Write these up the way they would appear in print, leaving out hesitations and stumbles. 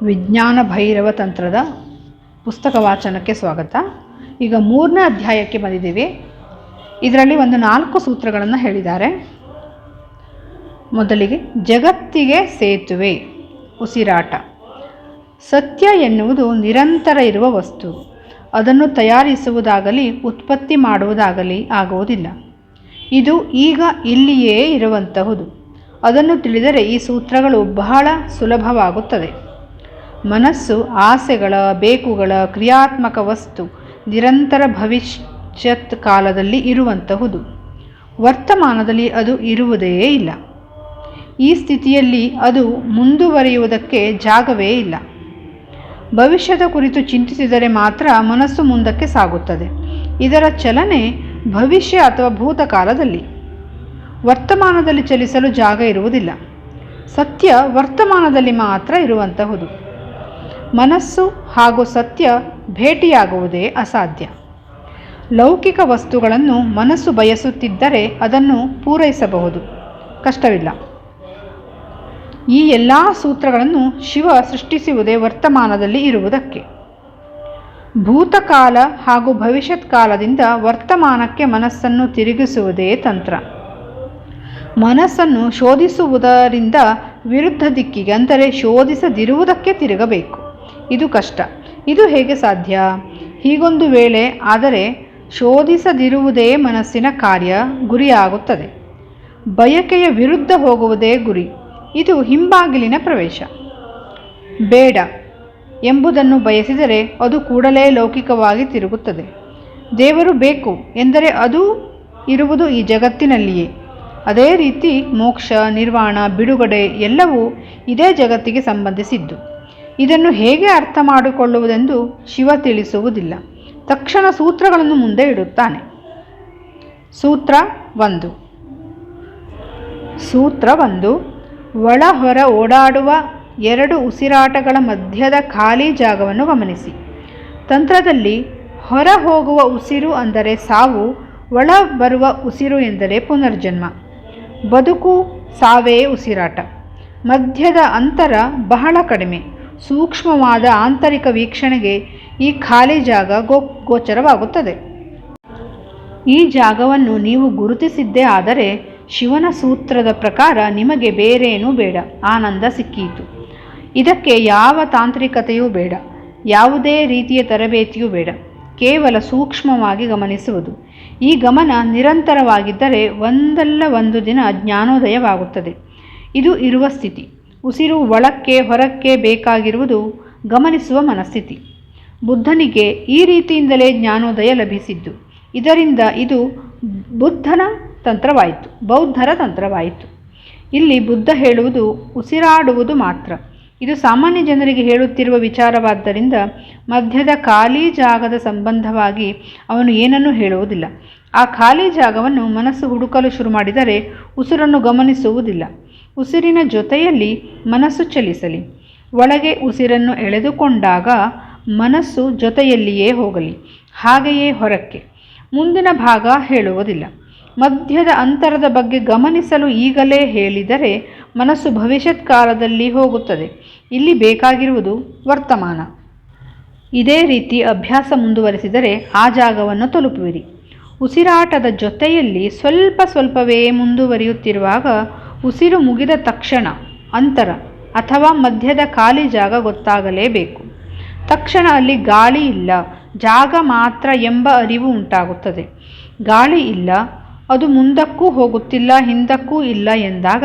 ವಿಜ್ಞಾನ ಭೈರವ ತಂತ್ರದ ಪುಸ್ತಕ ವಾಚನಕ್ಕೆ ಸ್ವಾಗತ. ಈಗ 3ನೇ ಅಧ್ಯಾಯಕ್ಕೆ ಬಂದಿದ್ದೀವಿ. ಇದರಲ್ಲಿ ಒಂದು 4 ಸೂತ್ರಗಳನ್ನು ಹೇಳಿದ್ದಾರೆ. ಮೊದಲಿಗೆ ಜಗತ್ತಿಗೆ ಸೇತುವೆ ಉಸಿರಾಟ. ಸತ್ಯ ಎನ್ನುವುದು ನಿರಂತರ ಇರುವ ವಸ್ತು. ಅದನ್ನು ತಯಾರಿಸುವುದಾಗಲಿ ಉತ್ಪತ್ತಿ ಮಾಡುವುದಾಗಲಿ ಆಗುವುದಿಲ್ಲ. ಇದು ಈಗ ಇಲ್ಲಿಯೇ ಇರುವಂತಹುದು. ಅದನ್ನು ತಿಳಿದರೆ ಈ ಸೂತ್ರಗಳು ಬಹಳ ಸುಲಭವಾಗುತ್ತದೆ. ಮನಸ್ಸು ಆಸೆಗಳ, ಬೇಕುಗಳ ಕ್ರಿಯಾತ್ಮಕ ವಸ್ತು. ನಿರಂತರ ಭವಿಷ್ಯತ್ ಕಾಲದಲ್ಲಿ ಇರುವಂತಹುದು. ವರ್ತಮಾನದಲ್ಲಿ ಅದು ಇರುವುದೇ ಇಲ್ಲ. ಈ ಸ್ಥಿತಿಯಲ್ಲಿ ಅದು ಮುಂದುವರಿಯುವುದಕ್ಕೆ ಜಾಗವೇ ಇಲ್ಲ. ಭವಿಷ್ಯದ ಕುರಿತು ಚಿಂತಿಸಿದರೆ ಮಾತ್ರ ಮನಸ್ಸು ಮುಂದಕ್ಕೆ ಸಾಗುತ್ತದೆ. ಇದರ ಚಲನೆ ಭವಿಷ್ಯ ಅಥವಾ ಭೂತಕಾಲದಲ್ಲಿ. ವರ್ತಮಾನದಲ್ಲಿ ಚಲಿಸಲು ಜಾಗ ಇರುವುದಿಲ್ಲ. ಸತ್ಯ ವರ್ತಮಾನದಲ್ಲಿ ಮಾತ್ರ ಇರುವಂತಹುದು. ಮನಸ್ಸು ಹಾಗೂ ಸತ್ಯ ಭೇಟಿಯಾಗುವುದೇ ಅಸಾಧ್ಯ. ಲೌಕಿಕ ವಸ್ತುಗಳನ್ನು ಮನಸ್ಸು ಬಯಸುತ್ತಿದ್ದರೆ ಅದನ್ನು ಪೂರೈಸಬಹುದು, ಕಷ್ಟವಿಲ್ಲ. ಈ ಎಲ್ಲ ಸೂತ್ರಗಳನ್ನು ಶಿವ ಸೃಷ್ಟಿಸುವುದೇ ವರ್ತಮಾನದಲ್ಲಿ ಇರುವುದಕ್ಕೆ. ಭೂತಕಾಲ ಹಾಗೂ ಭವಿಷ್ಯತ್ ಕಾಲದಿಂದ ವರ್ತಮಾನಕ್ಕೆ ಮನಸ್ಸನ್ನು ತಿರುಗಿಸುವುದೇ ತಂತ್ರ. ಮನಸ್ಸನ್ನು ಶೋಧಿಸುವುದರಿಂದ ವಿರುದ್ಧ ದಿಕ್ಕಿಗೆ, ಅಂದರೆ ಶೋಧಿಸದಿರುವುದಕ್ಕೆ ತಿರುಗಬೇಕು. ಇದು ಕಷ್ಟ. ಇದು ಹೇಗೆ ಸಾಧ್ಯ? ಹೀಗೊಂದು ವೇಳೆ ಆದರೆ ಶೋಧಿಸದಿರುವುದೇ ಮನಸ್ಸಿನ ಕಾರ್ಯ, ಗುರಿಯಾಗುತ್ತದೆ. ಬಯಕೆಯ ವಿರುದ್ಧ ಹೋಗುವುದೇ ಗುರಿ. ಇದು ಹಿಂಬಾಗಿಲಿನ ಪ್ರವೇಶ. ಬೇಡ ಎಂಬುದನ್ನು ಬಯಸಿದರೆ ಅದು ಕೂಡಲೇ ಲೌಕಿಕವಾಗಿ ತಿರುಗುತ್ತದೆ. ದೇವರು ಬೇಕು ಎಂದರೆ ಅದು ಇರುವುದು ಈ ಜಗತ್ತಿನಲ್ಲಿಯೇ. ಅದೇ ರೀತಿ ಮೋಕ್ಷ, ನಿರ್ವಾಣ, ಬಿಡುಗಡೆ ಎಲ್ಲವೂ ಇದೇ ಜಗತ್ತಿಗೆ ಸಂಬಂಧಿಸಿದ್ದು. ಇದನ್ನು ಹೇಗೆ ಅರ್ಥ ಮಾಡಿಕೊಳ್ಳುವುದೆಂದು ಶಿವ ತಿಳಿಸುವುದಿಲ್ಲ. ತಕ್ಷಣ ಸೂತ್ರಗಳನ್ನು ಮುಂದೆ ಇಡುತ್ತಾನೆ. ಸೂತ್ರ 1. ಒಳ ಹೊರ ಓಡಾಡುವ 2 ಉಸಿರಾಟಗಳ ಮಧ್ಯದ ಖಾಲಿ ಜಾಗವನ್ನು ಗಮನಿಸಿ. ತಂತ್ರದಲ್ಲಿ ಹೊರ ಹೋಗುವ ಉಸಿರು ಅಂದರೆ ಸಾವು, ಒಳ ಬರುವ ಉಸಿರು ಎಂದರೆ ಪುನರ್ಜನ್ಮ. ಬದುಕು ಸಾವೇ ಉಸಿರಾಟ. ಮಧ್ಯದ ಅಂತರ ಬಹಳ ಕಡಿಮೆ. ಸೂಕ್ಷ್ಮವಾದ ಆಂತರಿಕ ವೀಕ್ಷಣೆಗೆ ಈ ಖಾಲಿ ಜಾಗ ಗೋಚರವಾಗುತ್ತದೆ. ಈ ಜಾಗವನ್ನು ನೀವು ಗುರುತಿಸಿದ್ದೇ ಆದರೆ ಶಿವನ ಸೂತ್ರದ ಪ್ರಕಾರ ನಿಮಗೆ ಬೇರೇನೂ ಬೇಡ, ಆನಂದ ಸಿಕ್ಕೀತು. ಇದಕ್ಕೆ ಯಾವ ತಾಂತ್ರಿಕತೆಯೂ ಬೇಡ, ಯಾವುದೇ ರೀತಿಯ ತರಬೇತಿಯೂ ಬೇಡ. ಕೇವಲ ಸೂಕ್ಷ್ಮವಾಗಿ ಗಮನಿಸುವುದು. ಈ ಗಮನ ನಿರಂತರವಾಗಿದ್ದರೆ ಒಂದಲ್ಲ ಒಂದು ದಿನ ಜ್ಞಾನೋದಯವಾಗುತ್ತದೆ. ಇದು ಇರುವ ಸ್ಥಿತಿ. ಉಸಿರು ಒಳಕ್ಕೆ ಹೊರಕ್ಕೆ ಬೇಕಾಗಿರುವುದು ಗಮನಿಸುವ ಮನಸ್ಥಿತಿ. ಬುದ್ಧನಿಗೆ ಈ ರೀತಿಯಿಂದಲೇ ಜ್ಞಾನೋದಯ ಲಭಿಸಿದ್ದು. ಇದರಿಂದ ಇದು ಬೌದ್ಧರ ತಂತ್ರವಾಯಿತು. ಇಲ್ಲಿ ಬುದ್ಧ ಹೇಳುವುದು ಉಸಿರಾಡುವುದು ಮಾತ್ರ. ಇದು ಸಾಮಾನ್ಯ ಜನರಿಗೆ ಹೇಳುತ್ತಿರುವ ವಿಚಾರವಾದ್ದರಿಂದ ಮಧ್ಯದ ಖಾಲಿ ಜಾಗದ ಸಂಬಂಧವಾಗಿ ಅವನು ಏನನ್ನೂ ಹೇಳುವುದಿಲ್ಲ. ಆ ಖಾಲಿ ಜಾಗವನ್ನು ಮನಸ್ಸು ಹುಡುಕಲು ಶುರು ಮಾಡಿದರೆ ಉಸಿರನ್ನು ಗಮನಿಸುವುದಿಲ್ಲ. ಉಸಿರಿನ ಜೊತೆಯಲ್ಲಿ ಮನಸ್ಸು ಚಲಿಸಲಿ. ಒಳಗೆ ಉಸಿರನ್ನು ಎಳೆದುಕೊಂಡಾಗ ಮನಸ್ಸು ಜೊತೆಯಲ್ಲಿಯೇ ಹೋಗಲಿ. ಹಾಗೆಯೇ ಹೊರಕ್ಕೆ. ಮುಂದಿನ ಭಾಗ ಹೇಳುವುದಿಲ್ಲ. ಮಧ್ಯದ ಅಂತರದ ಬಗ್ಗೆ ಗಮನಿಸಲು ಈಗಲೇ ಹೇಳಿದರೆ ಮನಸ್ಸು ಭವಿಷ್ಯತ್ ಕಾಲದಲ್ಲಿ ಹೋಗುತ್ತದೆ. ಇಲ್ಲಿ ಬೇಕಾಗಿರುವುದು ವರ್ತಮಾನ. ಇದೇ ರೀತಿ ಅಭ್ಯಾಸ ಮುಂದುವರಿಸಿದರೆ ಆ ಜಾಗವನ್ನು ತಲುಪುವಿರಿ. ಉಸಿರಾಟದ ಜೊತೆಯಲ್ಲಿ ಸ್ವಲ್ಪವೇ ಮುಂದುವರಿಯುತ್ತಿರುವಾಗ ಉಸಿರು ಮುಗಿದ ತಕ್ಷಣ ಅಂತರ ಅಥವಾ ಮಧ್ಯದ ಖಾಲಿ ಜಾಗ ಗೊತ್ತಾಗಲೇಬೇಕು. ತಕ್ಷಣ ಅಲ್ಲಿ ಗಾಳಿ ಇಲ್ಲ, ಜಾಗ ಮಾತ್ರ ಎಂಬ ಅರಿವು ಉಂಟಾಗುತ್ತದೆ. ಗಾಳಿ ಇಲ್ಲ, ಅದು ಮುಂದಕ್ಕೂ ಹೋಗುತ್ತಿಲ್ಲ, ಹಿಂದಕ್ಕೂ ಇಲ್ಲ ಎಂದಾಗ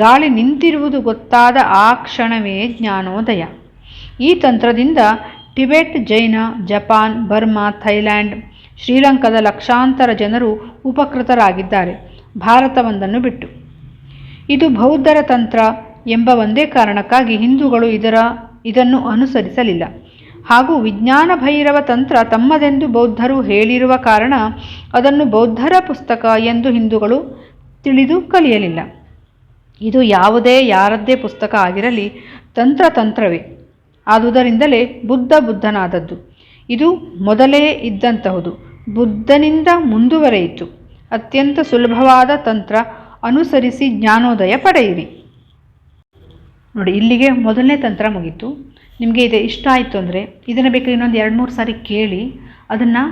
ಗಾಳಿ ನಿಂತಿರುವುದು ಗೊತ್ತಾದ ಆ ಕ್ಷಣವೇ ಜ್ಞಾನೋದಯ. ಈ ತಂತ್ರದಿಂದ ಟಿಬೆಟ್, ಜೈನ, ಜಪಾನ್, ಬರ್ಮಾ, ಥೈಲ್ಯಾಂಡ್, ಶ್ರೀಲಂಕಾದ ಲಕ್ಷಾಂತರ ಜನರು ಉಪಕೃತರಾಗಿದ್ದಾರೆ, ಭಾರತವೊಂದನ್ನು ಬಿಟ್ಟು. ಇದು ಬೌದ್ಧರ ತಂತ್ರ ಎಂಬ ಒಂದೇ ಕಾರಣಕ್ಕಾಗಿ ಹಿಂದೂಗಳು ಇದನ್ನು ಅನುಸರಿಸಲಿಲ್ಲ. ಹಾಗೂ ವಿಜ್ಞಾನ ಭೈರವ ತಂತ್ರ ತಮ್ಮದೆಂದು ಬೌದ್ಧರು ಹೇಳಿರುವ ಕಾರಣ ಅದನ್ನು ಬೌದ್ಧರ ಪುಸ್ತಕ ಎಂದು ಹಿಂದೂಗಳು ತಿಳಿದು ಕಲಿಯಲಿಲ್ಲ. ಇದು ಯಾರದ್ದೇ ಪುಸ್ತಕ ಆಗಿರಲಿ ತಂತ್ರವೇ. ಆದುದರಿಂದಲೇ ಬುದ್ಧನಾದದ್ದು. ಇದು ಮೊದಲೇ ಇದ್ದಂತಹುದು. ಬುದ್ಧನಿಂದ ಮುಂದುವರೆಯಿತು. ಅತ್ಯಂತ ಸುಲಭವಾದ ತಂತ್ರ. ಅನುಸರಿಸಿ ಜ್ಞಾನೋದಯ ಪಡೆಯಿರಿ. ನೋಡಿ, ಇಲ್ಲಿಗೆ ಮೊದಲನೇ ತಂತ್ರ ಮುಗೀತು. ನಿಮಗೆ ಇದು ಇಷ್ಟ ಆಯಿತು ಅಂದರೆ ಇದನ್ನು ಬೇಕಾದ್ರೆ ಇನ್ನೊಂದು 2-3 ಸಾರಿ ಕೇಳಿ ಅದನ್ನು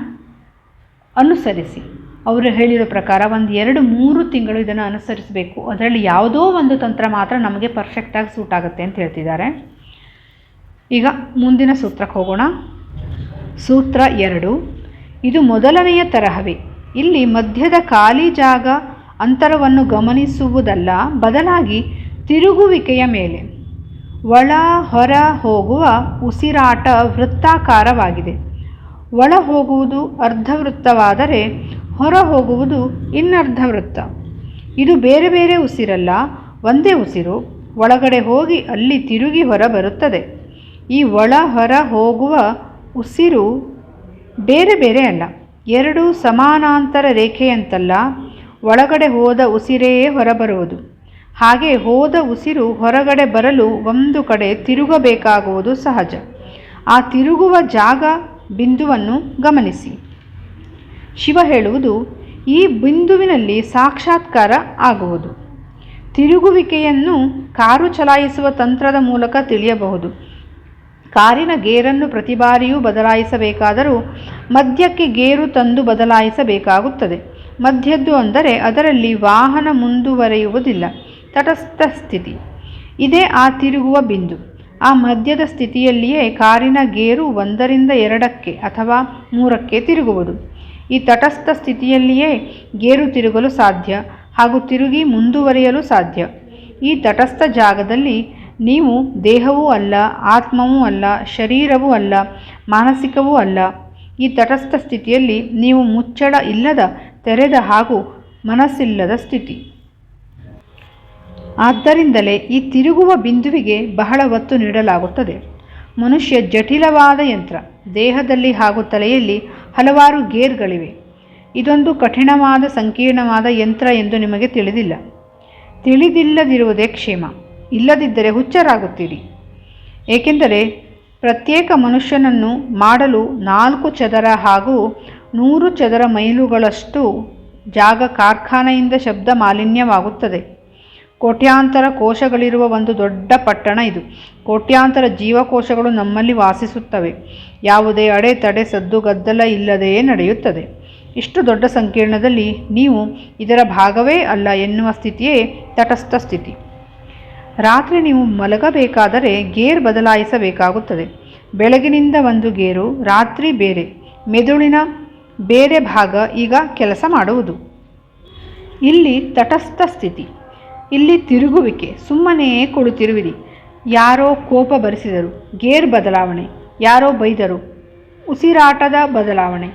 ಅನುಸರಿಸಿ. ಅವರು ಹೇಳಿರೋ ಪ್ರಕಾರ ಒಂದು 2-3 ತಿಂಗಳು ಇದನ್ನು ಅನುಸರಿಸಬೇಕು. ಅದರಲ್ಲಿ ಯಾವುದೋ ಒಂದು ತಂತ್ರ ಮಾತ್ರ ನಮಗೆ ಪರ್ಫೆಕ್ಟಾಗಿ ಸೂಟ್ ಆಗುತ್ತೆ ಅಂತ ಹೇಳ್ತಿದ್ದಾರೆ. ಈಗ ಮುಂದಿನ ಸೂತ್ರಕ್ಕೆ ಹೋಗೋಣ. ಸೂತ್ರ 2. ಇದು ಮೊದಲನೆಯ ತರಹವೇ. ಇಲ್ಲಿ ಮಧ್ಯದ ಖಾಲಿ ಜಾಗ ಅಂತರವನ್ನು ಗಮನಿಸುವುದಲ್ಲ, ಬದಲಾಗಿ ತಿರುಗುವಿಕೆಯ ಮೇಲೆ. ಒಳ ಹೊರ ಹೋಗುವ ಉಸಿರಾಟ ವೃತ್ತಾಕಾರವಾಗಿದೆ. ಒಳ ಹೋಗುವುದು ಅರ್ಧವೃತ್ತವಾದರೆ ಹೊರ ಹೋಗುವುದು ಇನ್ನರ್ಧವೃತ್ತ. ಇದು ಬೇರೆ ಬೇರೆ ಉಸಿರಲ್ಲ, ಒಂದೇ ಉಸಿರು. ಒಳಗಡೆ ಹೋಗಿ ಅಲ್ಲಿ ತಿರುಗಿ ಹೊರ ಬರುತ್ತದೆ. ಈ ಒಳ ಹೊರ ಹೋಗುವ ಉಸಿರು ಬೇರೆ ಬೇರೆ ಅಲ್ಲ, 2 ಸಮಾನಾಂತರ ರೇಖೆಯಂತಲ್ಲ. ಒಳಗಡೆ ಹೋದ ಉಸಿರೇ ಹೊರಬರುವುದು. ಹಾಗೆ ಹೋದ ಉಸಿರು ಹೊರಗಡೆ ಬರಲು ಒಂದು ಕಡೆ ತಿರುಗಬೇಕಾಗುವುದು ಸಹಜ. ಆ ತಿರುಗುವ ಜಾಗ ಬಿಂದುವನ್ನು ಗಮನಿಸಿ. ಶಿವ ಹೇಳುವುದು, ಈ ಬಿಂದುವಿನಲ್ಲಿ ಸಾಕ್ಷಾತ್ಕಾರ ಆಗುವುದು. ತಿರುಗುವಿಕೆಯನ್ನು ಕಾರು ಚಲಾಯಿಸುವ ತಂತ್ರದ ಮೂಲಕ ತಿಳಿಯಬಹುದು. ಕಾರಿನ ಗೇರನ್ನು ಪ್ರತಿ ಬಾರಿಯೂ ಬದಲಾಯಿಸಬೇಕಾದರೂ ಮಧ್ಯಕ್ಕೆ ಗೇರು ತಂದು ಬದಲಾಯಿಸಬೇಕಾಗುತ್ತದೆ. ಮಧ್ಯದ್ದು ಅಂದರೆ ಅದರಲ್ಲಿ ವಾಹನ ಮುಂದುವರಿಯುವುದಿಲ್ಲ, ತಟಸ್ಥ ಸ್ಥಿತಿ. ಇದೇ ಆ ತಿರುಗುವ ಬಿಂದು. ಆ ಮಧ್ಯದ ಸ್ಥಿತಿಯಲ್ಲಿಯೇ ಕಾರಿನ ಗೇರು 1ರಿಂದ 2ಕ್ಕೆ ಅಥವಾ 3ಕ್ಕೆ ತಿರುಗುವುದು. ಈ ತಟಸ್ಥ ಸ್ಥಿತಿಯಲ್ಲಿಯೇ ಗೇರು ತಿರುಗಲು ಸಾಧ್ಯ ಹಾಗೂ ತಿರುಗಿ ಮುಂದುವರಿಯಲು ಸಾಧ್ಯ. ಈ ತಟಸ್ಥ ಜಾಗದಲ್ಲಿ ನೀವು ದೇಹವೂ ಅಲ್ಲ, ಆತ್ಮವೂ ಅಲ್ಲ, ಶರೀರವೂ ಅಲ್ಲ, ಮಾನಸಿಕವೂ ಅಲ್ಲ. ಈ ತಟಸ್ಥ ಸ್ಥಿತಿಯಲ್ಲಿ ನೀವು ಮುಚ್ಚಳ ಇಲ್ಲದ, ತೆರೆದ ಹಾಗೂ ಮನಸ್ಸಿಲ್ಲದ ಸ್ಥಿತಿ. ಆದ್ದರಿಂದಲೇ ಈ ತಿರುಗುವ ಬಿಂದುವಿಗೆ ಬಹಳ ಒತ್ತು ನೀಡಲಾಗುತ್ತದೆ. ಮನುಷ್ಯ ಜಟಿಲವಾದ ಯಂತ್ರ. ದೇಹದಲ್ಲಿ ಹಾಗೂ ತಲೆಯಲ್ಲಿ ಹಲವಾರು ಗೇರ್ಗಳಿವೆ. ಇದೊಂದು ಕಠಿಣವಾದ ಸಂಕೀರ್ಣವಾದ ಯಂತ್ರ ಎಂದು ನಿಮಗೆ ತಿಳಿದಿಲ್ಲದಿರುವುದೇ ಕ್ಷೇಮ. ಇಲ್ಲದಿದ್ದರೆ ಹುಚ್ಚರಾಗುತ್ತೀರಿ. ಏಕೆಂದರೆ ಪ್ರತ್ಯೇಕ ಮನುಷ್ಯನನ್ನು ಮಾಡಲು 4 ಚದರ ಹಾಗೂ 100 ಚದರ ಮೈಲುಗಳಷ್ಟು ಜಾಗ ಕಾರ್ಖಾನೆಯಿಂದ ಶಬ್ದ ಮಾಲಿನ್ಯವಾಗುತ್ತದೆ. ಕೋಟ್ಯಾಂತರ ಕೋಶಗಳಿರುವ ಒಂದು ದೊಡ್ಡ ಪಟ್ಟಣ ಇದು. ಕೋಟ್ಯಾಂತರ ಜೀವಕೋಶಗಳು ನಮ್ಮಲ್ಲಿ ವಾಸಿಸುತ್ತವೆ. ಯಾವುದೇ ಅಡೆತಡೆ, ಸದ್ದು ಗದ್ದಲ ಇಲ್ಲದೆಯೇ ನಡೆಯುತ್ತದೆ. ಇಷ್ಟು ದೊಡ್ಡ ಸಂಕೀರ್ಣದಲ್ಲಿ ನೀವು ಇದರ ಭಾಗವೇ ಅಲ್ಲ ಎನ್ನುವ ಸ್ಥಿತಿಯೇ ತಟಸ್ಥ ಸ್ಥಿತಿ. ರಾತ್ರಿ ನೀವು ಮಲಗಬೇಕಾದರೆ ಗೇರ್ ಬದಲಾಯಿಸಬೇಕಾಗುತ್ತದೆ. ಬೆಳಗಿನಿಂದ ಒಂದು ಗೇರು, ರಾತ್ರಿ ಬೇರೆ. ಮೆದುಳಿನ ಬೇರೆ ಭಾಗ ಈಗ ಕೆಲಸ ಮಾಡುವುದು. ಇಲ್ಲಿ ತಟಸ್ಥ ಸ್ಥಿತಿ. ಇಲ್ಲಿ ತಿರುಗುವಿಕೆ. ಸುಮ್ಮನೆ ಕುಳಿತಿರುವಿರಿ. ಯಾರೋ ಕೋಪ ಬರಿಸಿದರು, ಗೇರ್ ಬದಲಾವಣೆ. ಯಾರೋ ಬೈದರು, ಉಸಿರಾಟದ ಬದಲಾವಣೆ.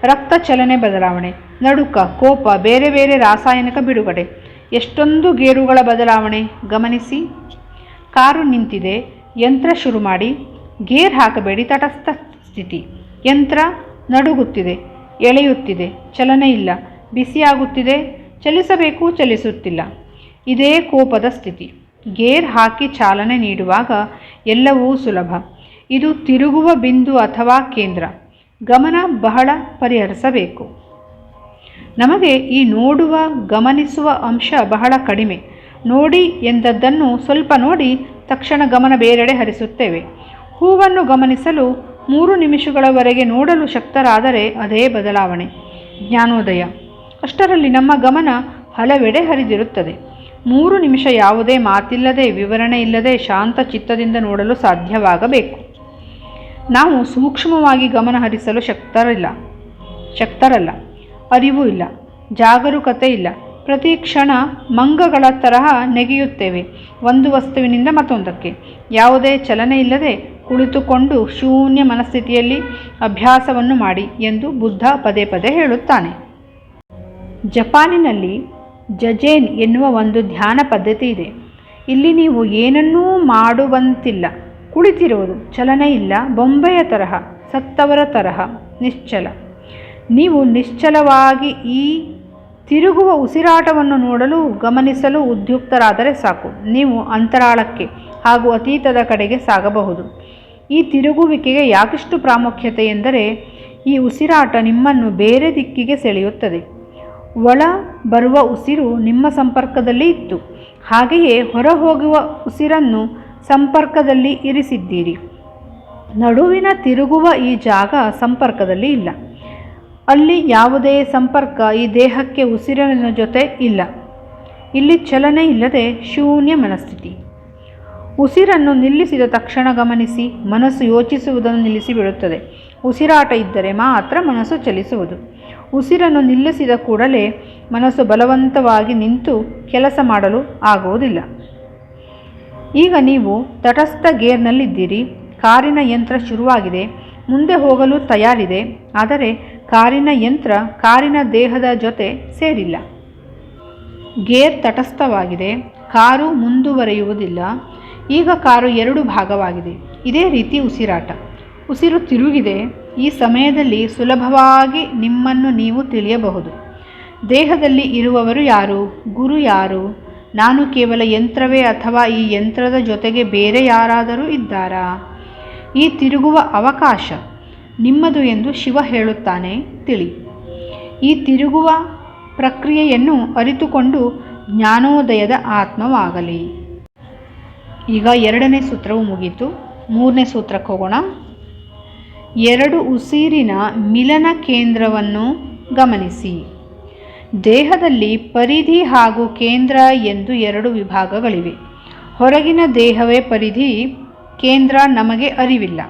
ರಕ್ತ ಚಲನೆ ಬದಲಾವಣೆ. ನಡುಕ, ಕೋಪ, ಬೇರೆ ಬೇರೆ ರಾಸಾಯನಿಕ ಬಿಡುಗಡೆ. ಎಷ್ಟೊಂದು ಗೇರುಗಳ ಬದಲಾವಣೆ ಗಮನಿಸಿ. ಕಾರು ನಿಂತಿದೆ, ಯಂತ್ರ ಶುರು ಮಾಡಿ. ಗೇರ್ ಹಾಕಬೇಡಿ, ತಟಸ್ಥ ಸ್ಥಿತಿ. ಯಂತ್ರ ನಡುಗುತ್ತಿದೆ, ಎಳೆಯುತ್ತಿದೆ, ಚಲನೆ ಇಲ್ಲ. ಬಿಸಿಯಾಗುತ್ತಿದೆ, ಚಲಿಸಬೇಕು, ಚಲಿಸುತ್ತಿಲ್ಲ. ಇದೇ ಕೋಪದ ಸ್ಥಿತಿ. ಗೇರ್ ಹಾಕಿ ಚಾಲನೆ ನೀಡುವಾಗ ಎಲ್ಲವೂ ಸುಲಭ. ಇದು ತಿರುಗುವ ಬಿಂದು ಅಥವಾ ಕೇಂದ್ರ. ಗಮನ ಬಹಳ ಪರಿಹರಿಸಬೇಕು. ನಮಗೆ ಈ ನೋಡುವ, ಗಮನಿಸುವ ಅಂಶ ಬಹಳ ಕಡಿಮೆ. ನೋಡಿ ಎಂದದ್ದನ್ನು ಸ್ವಲ್ಪ ನೋಡಿ ತಕ್ಷಣ ಗಮನ ಬೇರೆಡೆ ಹರಿಸುತ್ತೇವೆ. ಹೂವನ್ನು ಗಮನಿಸಲು 3 ನಿಮಿಷಗಳವರೆಗೆ ನೋಡಲು ಶಕ್ತರಾದರೆ ಅದೇ ಬದಲಾವಣೆ, ಜ್ಞಾನೋದಯ. ಅಷ್ಟರಲ್ಲಿ ನಮ್ಮ ಗಮನ ಹಲವೆಡೆ ಹರಿದಿರುತ್ತದೆ. 3 ನಿಮಿಷ ಯಾವುದೇ ಮಾತಿಲ್ಲದೆ, ವಿವರಣೆ ಇಲ್ಲದೆ ಶಾಂತ ಚಿತ್ತದಿಂದ ನೋಡಲು ಸಾಧ್ಯವಾಗಬೇಕು. ನಾವು ಸೂಕ್ಷ್ಮವಾಗಿ ಗಮನ ಹರಿಸಲು ಶಕ್ತರಲ್ಲ. ಅರಿವು ಇಲ್ಲ, ಜಾಗರೂಕತೆ ಇಲ್ಲ. ಪ್ರತಿ ಕ್ಷಣ ಮಂಗಗಳ ತರಹ ನೆಗೆಯುತ್ತೇವೆ ಒಂದು ವಸ್ತುವಿನಿಂದ ಮತ್ತೊಂದಕ್ಕೆ. ಯಾವುದೇ ಚಲನೆ ಇಲ್ಲದೆ ಕುಳಿತುಕೊಂಡು ಶೂನ್ಯ ಮನಸ್ಥಿತಿಯಲ್ಲಿ ಅಭ್ಯಾಸವನ್ನು ಮಾಡಿ ಎಂದು ಬುದ್ಧ ಪದೇ ಪದೇ ಹೇಳುತ್ತಾನೆ. ಜಪಾನಿನಲ್ಲಿ ಜಜೇನ್ ಎನ್ನುವ ಒಂದು ಧ್ಯಾನ ಪದ್ಧತಿ ಇದೆ. ಇಲ್ಲಿ ನೀವು ಏನನ್ನೂ ಮಾಡುವಂತಿಲ್ಲ, ಕುಳಿತಿರುವುದು, ಚಲನೆ ಇಲ್ಲ, ಬೊಂಬೆಯ ತರಹ, ಸತ್ತವರ ತರಹ ನಿಶ್ಚಲ. ನೀವು ನಿಶ್ಚಲವಾಗಿ ಈ ತಿರುಗುವ ಉಸಿರಾಟವನ್ನು ನೋಡಲು, ಗಮನಿಸಲು ಉದ್ಯುಕ್ತರಾದರೆ ಸಾಕು. ನೀವು ಅಂತರಾಳಕ್ಕೆ ಹಾಗೂ ಅತೀತದ ಕಡೆಗೆ ಸಾಗಬಹುದು. ಈ ತಿರುಗುವಿಕೆಗೆ ಯಾಕಿಷ್ಟು ಪ್ರಾಮುಖ್ಯತೆ ಎಂದರೆ, ಈ ಉಸಿರಾಟ ನಿಮ್ಮನ್ನು ಬೇರೆ ದಿಕ್ಕಿಗೆ ಸೆಳೆಯುತ್ತದೆ. ಒಳ ಬರುವ ಉಸಿರು ನಿಮ್ಮ ಸಂಪರ್ಕದಲ್ಲಿ ಇತ್ತು. ಹಾಗೆಯೇ ಹೊರ ಹೋಗುವ ಉಸಿರನ್ನು ಸಂಪರ್ಕದಲ್ಲಿ ಇರಿಸಿದ್ದೀರಿ. ನಡುವಿನ ತಿರುಗುವ ಈ ಜಾಗ ಸಂಪರ್ಕದಲ್ಲಿ ಇಲ್ಲ. ಅಲ್ಲಿ ಯಾವುದೇ ಸಂಪರ್ಕ ಈ ದೇಹಕ್ಕೆ ಉಸಿರಿನ ಜೊತೆ ಇಲ್ಲ. ಇಲ್ಲಿ ಚಲನೆ ಇಲ್ಲದೆ ಶೂನ್ಯ ಮನಸ್ಥಿತಿ. ಉಸಿರನ್ನು ನಿಲ್ಲಿಸಿದ ತಕ್ಷಣ ಗಮನಿಸಿ, ಮನಸ್ಸು ಯೋಚಿಸುವುದನ್ನು ನಿಲ್ಲಿಸಿಬಿಡುತ್ತದೆ. ಉಸಿರಾಟ ಇದ್ದರೆ ಮಾತ್ರ ಮನಸ್ಸು ಚಲಿಸುವುದು. ಉಸಿರನ್ನು ನಿಲ್ಲಿಸಿದ ಕೂಡಲೇ ಮನಸ್ಸು ಬಲವಂತವಾಗಿ ನಿಂತು ಕೆಲಸ ಮಾಡಲು ಆಗುವುದಿಲ್ಲ. ಈಗ ನೀವು ತಟಸ್ಥ ಗೇರ್ನಲ್ಲಿದ್ದೀರಿ. ಕಾರಿನ ಯಂತ್ರ ಶುರುವಾಗಿದೆ, ಮುಂದೆ ಹೋಗಲು ತಯಾರಿದೆ. ಆದರೆ ಕಾರಿನ ಯಂತ್ರ ಕಾರಿನ ದೇಹದ ಜೊತೆ ಸೇರಿಲ್ಲ. Gear ತಟಸ್ಥವಾಗಿದೆ, car ಮುಂದುವರಿಯುವುದಿಲ್ಲ. ಈಗ ಕಾರು ಎರಡು ಭಾಗವಾಗಿದೆ. ಇದೇ ರೀತಿ ಉಸಿರಾಟ. ಉಸಿರು ತಿರುಗಿದೆ. ಈ ಸಮಯದಲ್ಲಿ ಸುಲಭವಾಗಿ ನಿಮ್ಮನ್ನು ನೀವು ತಿಳಿಯಬಹುದು. ದೇಹದಲ್ಲಿ ಇರುವವರು ಯಾರು? ಗುರು ಯಾರು? ನಾನು ಕೇವಲ ಯಂತ್ರವೇ ಅಥವಾ ಈ ಯಂತ್ರದ ಜೊತೆಗೆ ಬೇರೆ ಯಾರಾದರೂ ಇದ್ದಾರಾ? ಈ ತಿರುಗುವ ಅವಕಾಶ ನಿಮ್ಮದು ಎಂದು ಶಿವ ಹೇಳುತ್ತಾನೆ, ತಿಳಿ. ಈ ತಿರುಗುವ ಪ್ರಕ್ರಿಯೆಯನ್ನು ಅರಿತುಕೊಂಡು ಜ್ಞಾನೋದಯದ ಆತ್ಮವಾಗಲಿ. ಈಗ 2ನೇ ಸೂತ್ರವು ಮುಗೀತು. 3ನೇ ಸೂತ್ರಕ್ಕೆ ಹೋಗೋಣ. 2 ಉಸಿರಿನ ಮಿಲನ ಕೇಂದ್ರವನ್ನು ಗಮನಿಸಿ. ದೇಹದಲ್ಲಿ ಪರಿಧಿ ಹಾಗೂ ಕೇಂದ್ರ ಎಂದು 2 ವಿಭಾಗಗಳಿವೆ. ಹೊರಗಿನ ದೇಹವೇ ಪರಿಧಿ, ಕೇಂದ್ರ ನಮಗೆ ಅರಿವಿಲ್ಲ.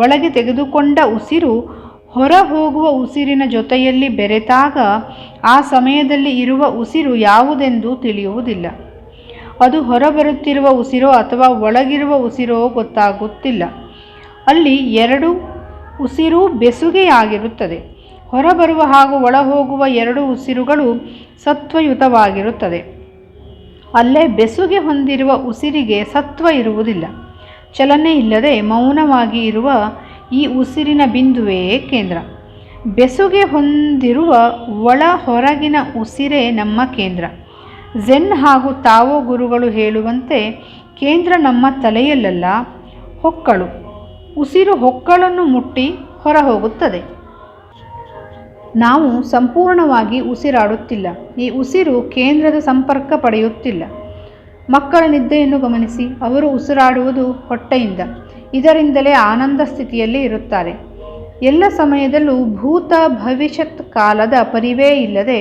ಒಳಗೆ ತೆಗೆದುಕೊಂಡ ಉಸಿರು ಹೊರ ಹೋಗುವ ಉಸಿರಿನ ಜೊತೆಯಲ್ಲಿ ಬೆರೆತಾಗ ಆ ಸಮಯದಲ್ಲಿ ಇರುವ ಉಸಿರು ಯಾವುದೆಂದು ತಿಳಿಯುವುದಿಲ್ಲ. ಅದು ಹೊರಬರುತ್ತಿರುವ ಉಸಿರೋ ಅಥವಾ ಒಳಗಿರುವ ಉಸಿರೋ ಗೊತ್ತಾಗುತ್ತಿಲ್ಲ. ಅಲ್ಲಿ 2 ಉಸಿರು ಬೆಸುಗೆಯಾಗಿರುತ್ತದೆ. ಹೊರಬರುವ ಹಾಗೂ ಒಳಹೋಗುವ 2 ಉಸಿರುಗಳು ಸತ್ವಯುತವಾಗಿರುತ್ತದೆ. ಅಲ್ಲೇ ಬೆಸುಗೆ ಹೊಂದಿರುವ ಉಸಿರಿಗೆ ಸತ್ವ ಇರುವುದಿಲ್ಲ. ಚಲನೆ ಇಲ್ಲದೆ ಮೌನವಾಗಿ ಇರುವ ಈ ಉಸಿರಿನ ಬಿಂದುವೇ ಕೇಂದ್ರ. ಬೆಸುಗೆ ಹೊಂದಿರುವ ಒಳ ಹೊರಗಿನ ಉಸಿರೇ ನಮ್ಮ ಕೇಂದ್ರ. ಝೆನ್ ಹಾಗೂ ತಾವೋ ಗುರುಗಳು ಹೇಳುವಂತೆ ಕೇಂದ್ರ ನಮ್ಮ ತಲೆಯಲ್ಲ, ಹೊಕ್ಕಳು. ಉಸಿರು ಹೊಕ್ಕಳನ್ನು ಮುಟ್ಟಿ ಹೊರ ಹೋಗುತ್ತದೆ. ನಾವು ಸಂಪೂರ್ಣವಾಗಿ ಉಸಿರಾಡುತ್ತಿಲ್ಲ. ಈ ಉಸಿರು ಕೇಂದ್ರದ ಸಂಪರ್ಕ ಪಡೆಯುತ್ತಿಲ್ಲ. ಮಕ್ಕಳ ನಿದ್ದೆಯನ್ನು ಗಮನಿಸಿ. ಅವರು ಉಸಿರಾಡುವುದು ಹೊಟ್ಟೆಯಿಂದ. ಇದರಿಂದಲೇ ಆನಂದ ಸ್ಥಿತಿಯಲ್ಲಿ ಇರುತ್ತಾರೆ. ಎಲ್ಲ ಸಮಯದಲ್ಲೂ ಭೂತ ಭವಿಷ್ಯತ್ ಕಾಲದ ಪರಿವೇ ಇಲ್ಲದೆ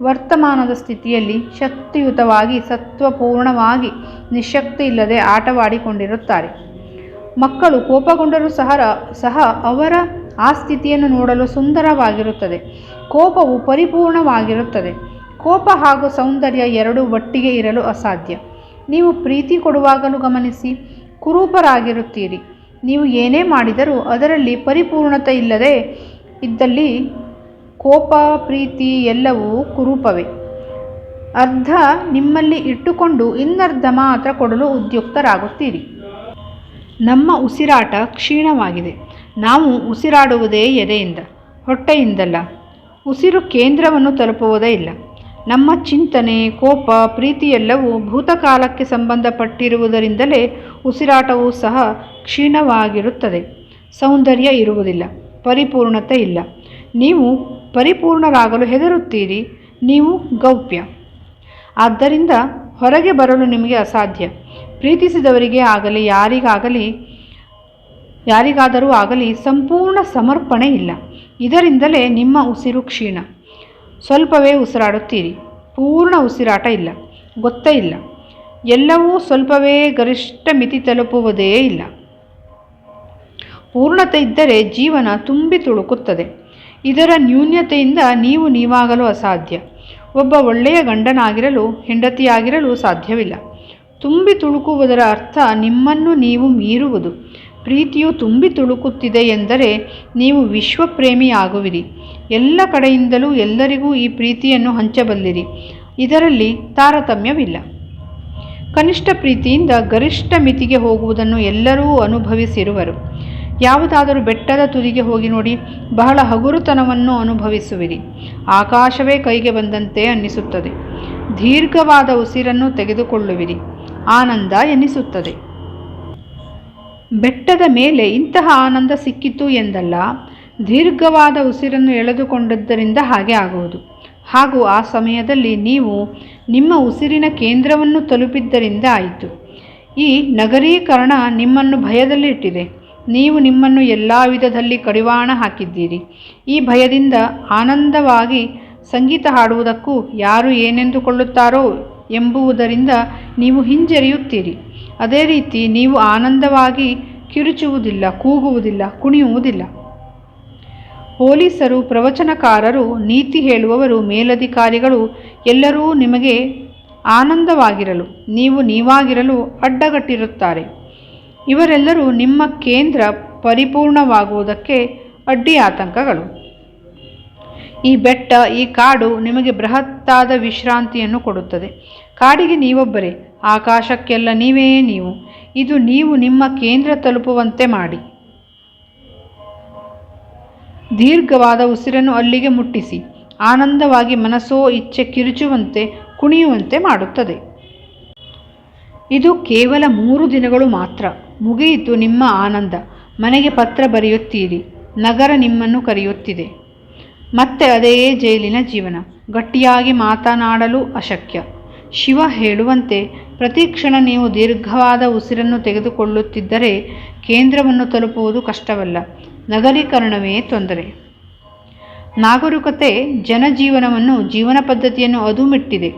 ವರ್ತಮಾನದ ಸ್ಥಿತಿಯಲ್ಲಿ ಶಕ್ತಿಯುತವಾಗಿ ಸತ್ವಪೂರ್ಣವಾಗಿ ನಿಶ್ಶಕ್ತಿ ಇಲ್ಲದೆ ಆಟವಾಡಿಕೊಂಡಿರುತ್ತಾರೆ. ಮಕ್ಕಳು ಕೋಪಗೊಂಡರೂ ಸಹ ಅವರ ಆ ಸ್ಥಿತಿಯನ್ನು ನೋಡಲು ಸುಂದರವಾಗಿರುತ್ತದೆ. ಕೋಪವು ಪರಿಪೂರ್ಣವಾಗಿರುತ್ತದೆ. ಕೋಪ ಹಾಗೂ ಸೌಂದರ್ಯ ಎರಡೂ ಒಟ್ಟಿಗೆ ಇರಲು ಅಸಾಧ್ಯ. ನೀವು ಪ್ರೀತಿ ಕೊಡುವಾಗಲೂ ಗಮನಿಸಿ, ಕುರೂಪರಾಗಿರುತ್ತೀರಿ. ನೀವು ಏನೇ ಮಾಡಿದರೂ ಅದರಲ್ಲಿ ಪರಿಪೂರ್ಣತೆ ಇಲ್ಲದೆ ಇದ್ದಲ್ಲಿ ಕೋಪ, ಪ್ರೀತಿ ಎಲ್ಲವೂ ಕುರೂಪವೇ. ಅರ್ಧ ನಿಮ್ಮಲ್ಲಿ ಇಟ್ಟುಕೊಂಡು ಇನ್ನರ್ಧ ಮಾತ್ರ ಕೊಡಲು ಉದ್ಯುಕ್ತರಾಗುತ್ತೀರಿ. ನಮ್ಮ ಉಸಿರಾಟ ಕ್ಷೀಣವಾಗಿದೆ. ನಾವು ಉಸಿರಾಡುವುದೇ ಎದೆಯಿಂದ, ಹೊಟ್ಟೆಯಿಂದಲ್ಲ. ಉಸಿರು ಕೇಂದ್ರವನ್ನು ತಲುಪುವುದೇ ಇಲ್ಲ. ನಮ್ಮ ಚಿಂತನೆ, ಕೋಪ, ಪ್ರೀತಿ ಎಲ್ಲವೂ ಭೂತಕಾಲಕ್ಕೆ ಸಂಬಂಧಪಟ್ಟಿರುವುದರಿಂದಲೇ ಉಸಿರಾಟವೂ ಸಹ ಕ್ಷೀಣವಾಗಿರುತ್ತದೆ. ಸೌಂದರ್ಯ ಇರುವುದಿಲ್ಲ, ಪರಿಪೂರ್ಣತೆ ಇಲ್ಲ. ನೀವು ಪರಿಪೂರ್ಣರಾಗಲು ಹೆದರುತ್ತೀರಿ. ನೀವು ಗೌಪ್ಯ. ಆದ್ದರಿಂದ ಹೊರಗೆ ಬರಲು ನಿಮಗೆ ಅಸಾಧ್ಯ. ಪ್ರೀತಿಸಿದವರಿಗೆ ಆಗಲಿ ಯಾರಿಗಾದರೂ ಆಗಲಿ ಸಂಪೂರ್ಣ ಸಮರ್ಪಣೆ ಇಲ್ಲ. ಇದರಿಂದಲೇ ನಿಮ್ಮ ಉಸಿರು ಕ್ಷೀಣ. ಸ್ವಲ್ಪವೇ ಉಸಿರಾಡುತ್ತೀರಿ. ಪೂರ್ಣ ಉಸಿರಾಟ ಇಲ್ಲ, ಗೊತ್ತೇ ಇಲ್ಲ. ಎಲ್ಲವೂ ಸ್ವಲ್ಪವೇ, ಗರಿಷ್ಠ ಮಿತಿ ತಲುಪುವುದೇ ಇಲ್ಲ. ಪೂರ್ಣತೆ ಇದ್ದರೆ ಜೀವನ ತುಂಬಿ ತುಳುಕುತ್ತದೆ. ಇದರ ನ್ಯೂನ್ಯತೆಯಿಂದ ನೀವು ನೀವಾಗಲು ಅಸಾಧ್ಯ. ಒಬ್ಬ ಒಳ್ಳೆಯ ಗಂಡನಾಗಿರಲು, ಹೆಂಡತಿಯಾಗಿರಲು ಸಾಧ್ಯವಿಲ್ಲ. ತುಂಬಿ ತುಳುಕುವುದರ ಅರ್ಥ ನಿಮ್ಮನ್ನು ನೀವು ಮೀರುವುದು. ಪ್ರೀತಿಯು ತುಂಬಿ ತುಳುಕುತ್ತಿದೆ ಎಂದರೆ ನೀವು ವಿಶ್ವಪ್ರೇಮಿಯಾಗುವಿರಿ. ಎಲ್ಲ ಕಡೆಯಿಂದಲೂ ಎಲ್ಲರಿಗೂ ಈ ಪ್ರೀತಿಯನ್ನು ಹಂಚಬಲ್ಲಿರಿ. ಇದರಲ್ಲಿ ತಾರತಮ್ಯವಿಲ್ಲ. ಕನಿಷ್ಠ ಪ್ರೀತಿಯಿಂದ ಗರಿಷ್ಠ ಮಿತಿಗೆ ಹೋಗುವುದನ್ನು ಎಲ್ಲರೂ ಅನುಭವಿಸಿರುವರು. ಯಾವುದಾದರೂ ಬೆಟ್ಟದ ತುದಿಗೆ ಹೋಗಿ ನೋಡಿ, ಬಹಳ ಹಗುರತನವನ್ನು ಅನುಭವಿಸುವಿರಿ. ಆಕಾಶವೇ ಕೈಗೆ ಬಂದಂತೆ ಅನ್ನಿಸುತ್ತದೆ. ದೀರ್ಘವಾದ ಉಸಿರನ್ನು ತೆಗೆದುಕೊಳ್ಳುವಿರಿ. ಆನಂದ ಎನ್ನಿಸುತ್ತದೆ. ಬೆಟ್ಟದ ಮೇಲೆ ಇಂತಹ ಆನಂದ ಸಿಕ್ಕಿತು ಎಂದಲ್ಲ, ದೀರ್ಘವಾದ ಉಸಿರನ್ನು ಎಳೆದುಕೊಂಡದ್ದರಿಂದ ಹಾಗೆ ಆಗುವುದು. ಹಾಗೂ ಆ ಸಮಯದಲ್ಲಿ ನೀವು ನಿಮ್ಮ ಉಸಿರಿನ ಕೇಂದ್ರವನ್ನು ತಲುಪಿದ್ದರಿಂದ ಆಯಿತು. ಈ ನಗರೀಕರಣ ನಿಮ್ಮನ್ನು ಭಯದಲ್ಲಿಟ್ಟಿದೆ. ನೀವು ನಿಮ್ಮನ್ನು ಎಲ್ಲ ವಿಧದಲ್ಲಿ ಕಡಿವಾಣ ಹಾಕಿದ್ದೀರಿ. ಈ ಭಯದಿಂದ ಆನಂದವಾಗಿ ಸಂಗೀತ ಹಾಡುವುದಕ್ಕೂ ಯಾರು ಏನೆಂದುಕೊಳ್ಳುತ್ತಾರೋ ಎಂಬುವುದರಿಂದ ನೀವು ಹಿಂಜರಿಯುತ್ತೀರಿ. ಅದೇ ರೀತಿ ನೀವು ಆನಂದವಾಗಿ ಕಿರುಚುವುದಿಲ್ಲ, ಕೂಗುವುದಿಲ್ಲ, ಕುಣಿಯುವುದಿಲ್ಲ. ಪೊಲೀಸರು, ಪ್ರವಚನಕಾರರು, ನೀತಿ ಹೇಳುವವರು, ಮೇಲಧಿಕಾರಿಗಳು ಎಲ್ಲರೂ ನಿಮಗೆ ಆನಂದವಾಗಿರಲು, ನೀವು ನೀವಾಗಿರಲು ಅಡ್ಡಗಟ್ಟಿರುತ್ತಾರೆ. ಇವರೆಲ್ಲರೂ ನಿಮ್ಮ ಕೇಂದ್ರ ಪರಿಪೂರ್ಣವಾಗುವುದಕ್ಕೆ ಅಡ್ಡಿ ಆತಂಕಗಳು. ಈ ಬೆಟ್ಟ, ಈ ಕಾಡು ನಿಮಗೆ ಬೃಹತ್ತಾದ ವಿಶ್ರಾಂತಿಯನ್ನು ಕೊಡುತ್ತದೆ. ಕಾಡಿಗೆ ನೀವೊಬ್ಬರೇ, ಆಕಾಶಕ್ಕೆಲ್ಲ ನೀವೇ ನೀವು. ಇದು ನೀವು ನಿಮ್ಮ ಕೇಂದ್ರ ತಲುಪುವಂತೆ ಮಾಡಿ. ದೀರ್ಘವಾದ ಉಸಿರನ್ನು ಅಲ್ಲಿಗೆ ಮುಟ್ಟಿಸಿ. ಆನಂದವಾಗಿ ಮನಸ್ಸೋ ಇಚ್ಛೆ ಕಿರುಚುವಂತೆ, ಕುಣಿಯುವಂತೆ ಮಾಡುತ್ತದೆ. ಇದು ಕೇವಲ 3 ದಿನಗಳು ಮಾತ್ರ. ಮುಗಿಯಿತು ನಿಮ್ಮ ಆನಂದ. ಮನೆಗೆ ಪತ್ರ ಬರೆಯುತ್ತೀರಿ. ನಗರ ನಿಮ್ಮನ್ನು ಕರೆಯುತ್ತಿದೆ. ಮತ್ತೆ ಅದೇ ಜೈಲಿನ ಜೀವನ. ಗಟ್ಟಿಯಾಗಿ ಮಾತನಾಡಲು ಅಶಕ್ಯ. ಶಿವ ಹೇಳುವಂತೆ ಪ್ರತಿ ಕ್ಷಣ ನೀವು ದೀರ್ಘವಾದ ಉಸಿರನ್ನು ತೆಗೆದುಕೊಳ್ಳುತ್ತಿದ್ದರೆ ಕೇಂದ್ರವನ್ನು ತಲುಪುವುದು ಕಷ್ಟವಲ್ಲ, ನಗರೀಕರಣವೇ ತೊಂದರೆ. ನಾಗರಿಕತೆ ಜನಜೀವನವನ್ನು, ಜೀವನ ಪದ್ಧತಿಯನ್ನು ಅದುಮಿಟ್ಟಿದೆ.